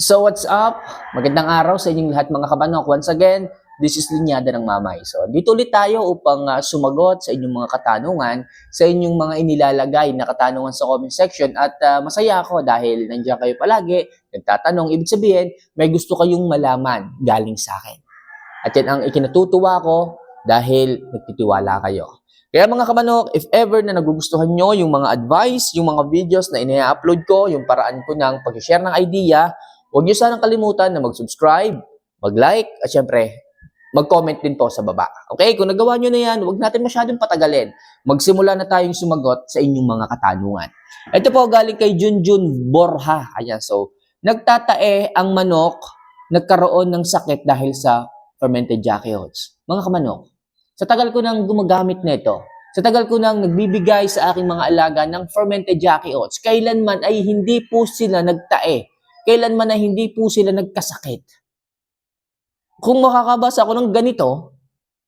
So what's up? Magandang araw sa inyong lahat mga kabanok. Once again, this is Linyada ng Mamay. So dito ulit tayo upang sumagot sa inyong mga katanungan, sa inyong mga inilalagay na katanungan sa comment section. At masaya ako dahil nandiyan kayo palagi, nagtatanong. Ibig sabihin, may gusto kayong malaman galing sa akin. At yan ang ikinatutuwa ko dahil nagtitiwala kayo. Kaya mga kamanok, if ever na nagugustuhan nyo yung mga advice, yung mga videos na ina-upload ko, yung paraan ko ng pag-share ng idea, huwag nyo sanang kalimutan na mag-subscribe, mag-like, at syempre, mag-comment din po sa baba. Okay? Kung nagawa nyo na yan, huwag natin masyadong patagalin. Magsimula na tayong sumagot sa inyong mga katanungan. Ito po galing kay Junjun Borja. Ayan, so, nagtatae ang manok, nagkaroon ng sakit dahil sa fermented Jackie oats. Mga kamanok, sa tagal ko nang gumagamit nito, sa tagal ko nang nagbibigay sa aking mga alaga ng fermented Jackie oats, kailanman ay hindi po sila nagtae. Kailanman ay hindi po sila nagkasakit. Kung makakabasa ako ng ganito,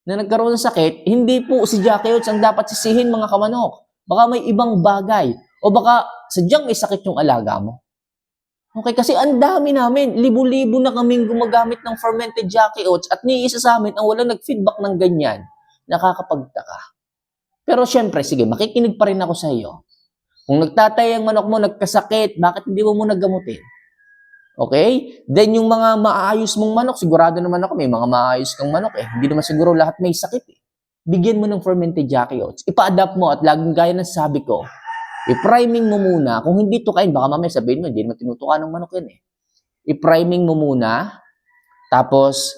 na nagkaroon ng sakit, hindi po si Jackie oats ang dapat sisihin mga kamanok. Baka may ibang bagay. O baka sadyang may sakit yung alaga mo. Okay, kasi ang dami namin, libo-libo na kaming gumagamit ng fermented Jackie oats at ni isa sa amin ang walang nag-feedback ng ganyan. Nakakapagtaka. Pero syempre, sige, makikinig pa rin ako sa iyo. Kung nagtatay ang manok mo, nagkasakit, bakit hindi mo muna gamutin? Okay? Then yung mga maayos mong manok, sigurado naman ako may mga maayos kang manok eh. Hindi naman siguro lahat may sakit eh. Bigyan mo ng fermented Jackie oats. Ipa-adapt mo at laging gaya ng sabi ko, i-priming mo muna. Kung hindi tukain, baka mamaya sabihin mo, hindi naman tinutukan ng manok yan eh. I-priming mo muna, tapos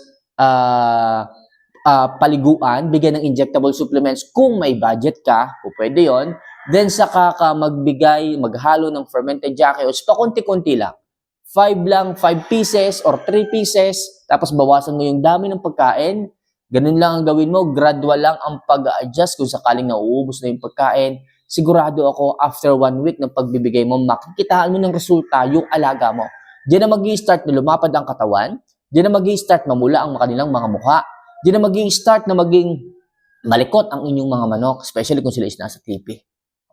paliguan, bigyan ng injectable supplements kung may budget ka, kung pwede yon. Then saka ka maghalo ng fermented Jackie oats, pakunti-kunti lang. 5 lang, 5 pieces or 3 pieces, tapos bawasan mo yung dami ng pagkain. Ganun lang ang gawin mo, gradual lang ang pag-adjust kung sakaling nauubos na yung pagkain. Sigurado ako, after 1 week ng pagbibigay mo, makikitaan mo ng resulta yung alaga mo. Diyan na mag-i-start na lumapad ang katawan, diyan na mag-i-start mamula ang kanilang mga mukha, diyan na mag-i-start na maging malikot ang inyong mga manok, especially kung sila is nasa TV.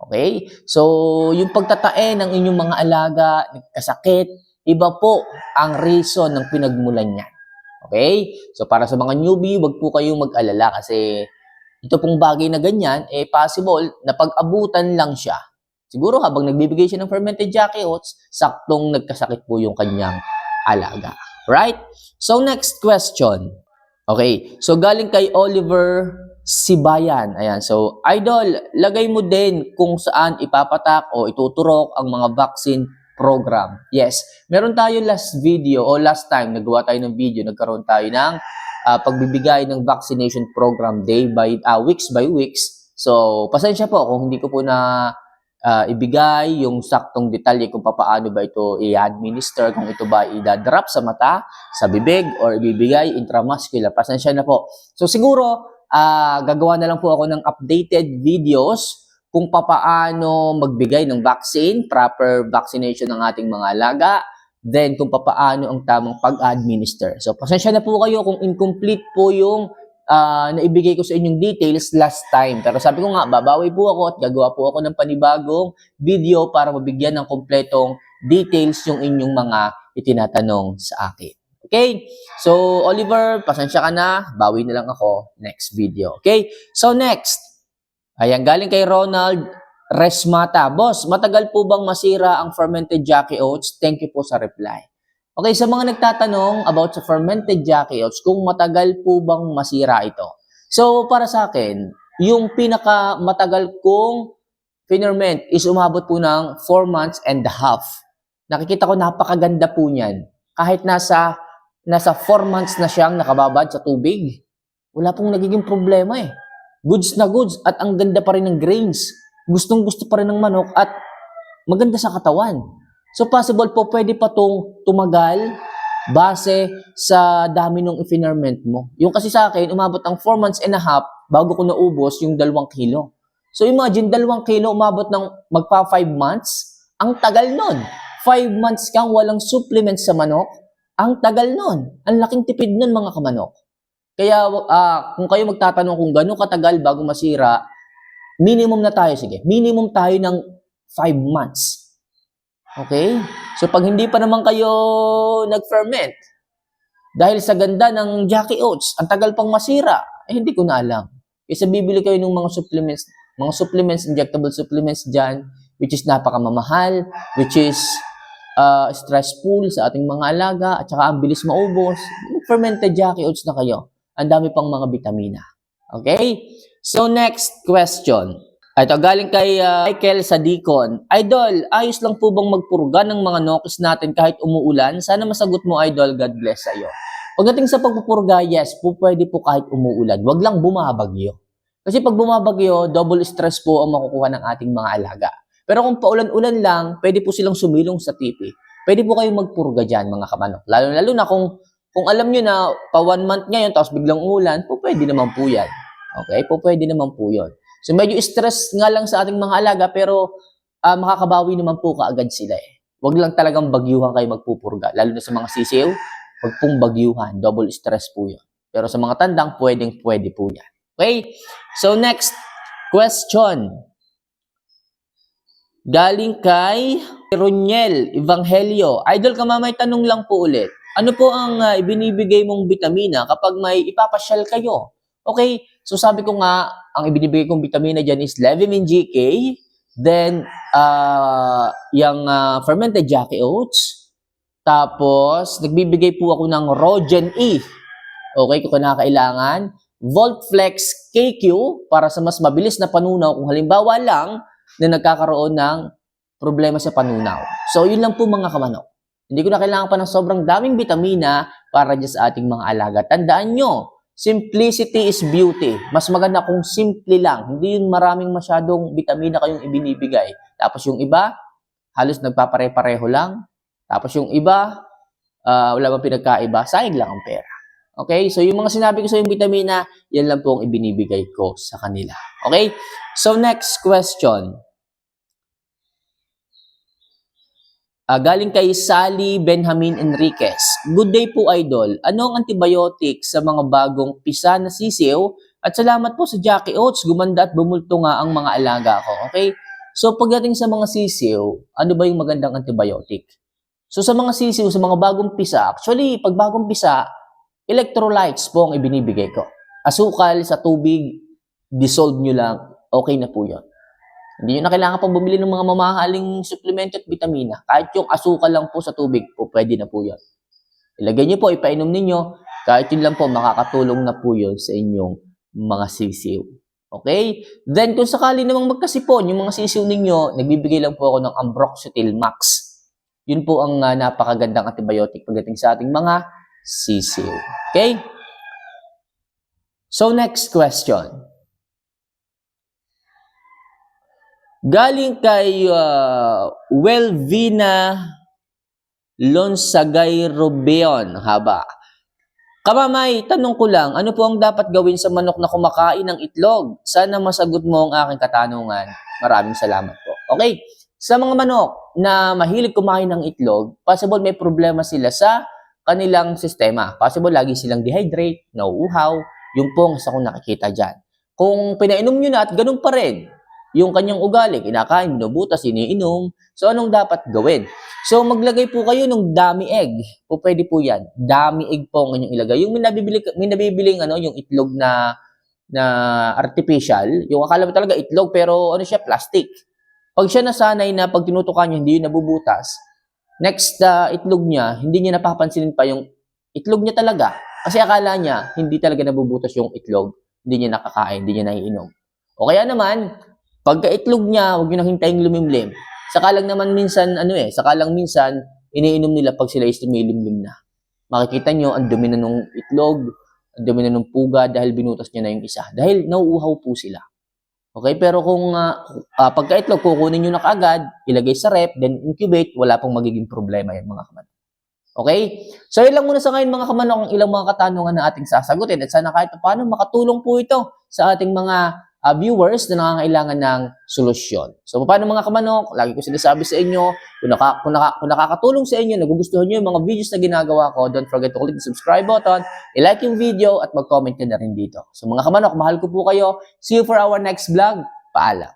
Okay? So, yung pagtatae ng inyong mga alaga, nagkasakit, iba po ang reason ng pinagmulan niyan. Okay? So, para sa mga newbie, wag po kayong mag-alala kasi ito pong bagay na ganyan, eh possible na pag-abutan lang siya. Siguro habang nagbibigay siya ng fermented Jackie oats, saktong nagkasakit po yung kanyang alaga. Right? So, next question. Okay. So, galing kay Oliver Sibayan. Ayan. So, Idol, lagay mo din kung saan ipapatak o ituturok ang mga vaccine program. Yes. Meron tayo last video o last time nagawa tayo ng video, nagkaroon tayo ng pagbibigay ng vaccination program weeks by weeks. So, pasensya po kung hindi ko po na ibigay yung saktong detalye kung paano ba ito i-administer, kung ito ba i-drop sa mata, sa bibig, or ibibigay intramuscular. Pasensya na po. So, siguro, gagawa na lang po ako ng updated videos kung paano magbigay ng vaccine, proper vaccination ng ating mga alaga, then kung paano ang tamang pag-administer. So, pasensya na po kayo kung incomplete po yung naibigay ko sa inyong details last time. Pero sabi ko nga, babawi po ako at gagawa po ako ng panibagong video para mabigyan ng kompletong details yung inyong mga itinatanong sa akin. Okay? So, Oliver, pasensya ka na. Bawi na lang ako next video. Okay? So, next. Ayan, galing kay Ronald Resmata. Boss, matagal po bang masira ang fermented Jackie oats? Thank you po sa reply. Okay, sa mga nagtatanong about sa fermented Jackie oats, kung matagal po bang masira ito? So, para sa akin, yung pinaka matagal kong ferment is umabot po ng 4 months and a half. Nakikita ko napakaganda po niyan. Kahit nasa 4 months na siyang nakababad sa tubig, wala pong nagiging problema eh. Goods na goods at ang ganda pa rin ng grains. Gustong-gusto pa rin ng manok at maganda sa katawan. So possible po pwede pa tong tumagal base sa dami ng i-ferment mo. Yung kasi sa akin, umabot ang 4 months and a half bago ko naubos yung 2 kilo. So imagine, 2 kilo umabot ng magpa 5 months. Ang tagal nun. 5 months kang walang supplements sa manok. Ang tagal nun. Ang laking tipid nun mga kamanok. Kaya kung kayo magtatanong kung gano'ng katagal bago masira, minimum na tayo, sige. Minimum tayo ng 5 months. Okay? So, pag hindi pa naman kayo nag-ferment, dahil sa ganda ng Jackie Oats, ang tagal pang masira, hindi ko na alam. Kasi bibili kayo ng mga supplements, injectable supplements dyan, which is napakamamahal, which is stressful sa ating mga alaga, at saka ang bilis maubos. Fermented Jackie Oats na kayo. Ang dami pang mga vitamina. Okay? So, next question. Ito, galing kay Michael sa Dicon. Idol, ayos lang po bang magpurga ng mga nokis natin kahit umuulan? Sana masagot mo, Idol. God bless sa iyo. Pagdating sa pagpupurga, yes, po pwede po kahit umuulan. Wag lang bumabagyo. Kasi pag bumabagyo, double stress po ang makukuha ng ating mga alaga. Pero kung paulan-ulan lang, pwede po silang sumilong sa TV. Pwede po kayong magpurga dyan, mga kamanok. Lalo na kung alam nyo na pa 1 month ngayon, tapos biglang umulan, po pwede naman po yan. Okay? Po pwede naman po yun. So medyo stress nga lang sa ating mga alaga, pero makakabawi naman po kaagad sila eh. Wag lang talagang bagyuhan kayo magpupurga. Lalo na sa mga sisiw, wag pong bagyuhan. Double stress po yun. Pero sa mga tandang, pwede po yan. Okay? So next question. Galing kay Roniel Evangelio. Idol, kamamay tanong lang po ulit. Ano po ang ibinibigay mong vitamina kapag may ipapasyal kayo? Okay, so sabi ko nga, ang ibinibigay kong vitamina dyan is Levemine GK, then yung fermented Jackie Oats, tapos nagbibigay po ako ng Rogen E. Okay, kung kinakailangan. Voltflex KQ para sa mas mabilis na panunaw kung halimbawa lang na nagkakaroon ng problema sa panunaw. So, yun lang po mga kamanok. Hindi ko na kailangan pa ng sobrang daming vitamina para dyan sa ating mga alaga. Tandaan nyo, simplicity is beauty. Mas maganda kung simple lang. Hindi yung maraming masyadong vitamina kayong ibinibigay. Tapos yung iba, halos nagpapare-pareho lang. Tapos yung iba, wala bang pinagkaiba. Sayang lang ang pera. Okay? So, yung mga sinabi ko sa yung vitamina, yan lang po ang ibinibigay ko sa kanila. Okay? So, next question. Galing kay Sally Benjamin Enriquez. Good day po, Idol. Ano ang antibiotic sa mga bagong pisa na sisiw? At salamat po sa Jackie Oats. Gumanda at bumulto nga ang mga alaga ko. Okay? So, pagdating sa mga sisiw, ano ba yung magandang antibiotic? So, sa mga sisiw, sa mga bagong pisa, actually, pag bagong pisa, electrolytes po ang ibinibigay ko. Asukal sa tubig, dissolve nyo lang, okay na po yun. Hindi nyo na kailangan pang bumili ng mga mamahaling suplemento at vitamina. Kahit yung asukal lang po sa tubig po, pwede na po yun. Ilagay nyo po, ipainom ninyo, kahit yun lang po, makakatulong na po yun sa inyong mga sisiw. Okay? Then, kung sakali namang magkasipon, yung mga sisiw ninyo, nagbibigay lang po ako ng Ambroxetil Max. Yun po ang napakagandang antibiotic pagdating sa ating mga sisiw. Okay? So, next question. Galing kay Welvina Lonsagay Robeon. Haba. Kamamay, tanong ko lang, ano po ang dapat gawin sa manok na kumakain ng itlog? Sana masagot mo ang aking katanungan. Maraming salamat po. Okay, sa mga manok na mahilig kumain ng itlog, possible may problema sila sa kanilang sistema. Possible lagi silang dehydrate, nauuhaw, yung pong sa kung nakikita dyan. Kung pinainom nyo na at ganun pa rin, yung kanyang ugali, kinakain, binubutas, iniinom. So, anong dapat gawin? So, maglagay po kayo ng dummy egg. Po, pwede po yan. Dummy egg po ang inyong ilagay. Yung may nabibiling yung itlog na artificial, yung akala mo talaga itlog, pero ano siya, plastic. Pag siya nasanay na pag tinutukan niya, hindi yun nabubutas, next itlog niya, hindi niya napapansinin pa yung itlog niya talaga. Kasi akala niya, hindi talaga nabubutas yung itlog. Hindi niya nakakain, hindi niya naiinom. O kaya naman, pagka itlog niya, huwag niyo nang hintaying lumimlim. Saka lang minsan iniinom nila pag sila is lumilimlim na. Makikita niyo, ang dumi na nung itlog, ang dumi na nung puga dahil binutas niya na yung isa. Dahil nauuhaw po sila. Okay, pero kung pagka itlog, kukunin niyo na kaagad, ilagay sa rep, then incubate, wala pong magiging problema yan mga kamanok. Okay? So, yun lang muna sa ngayon mga kamanok ang ilang mga katanungan na ating sasagutin. At sana kahit paano makatulong po ito sa ating mga viewers na nangangailangan ng solusyon. So, paano mga kamanok? Lagi ko sinasabi sa inyo, kung nakakatulong sa inyo, nagugustuhan nyo yung mga videos na ginagawa ko, don't forget to click the subscribe button, i-like yung video, at mag-comment ka na rin dito. So, mga kamanok, mahal ko po kayo. See you for our next vlog. Paalam.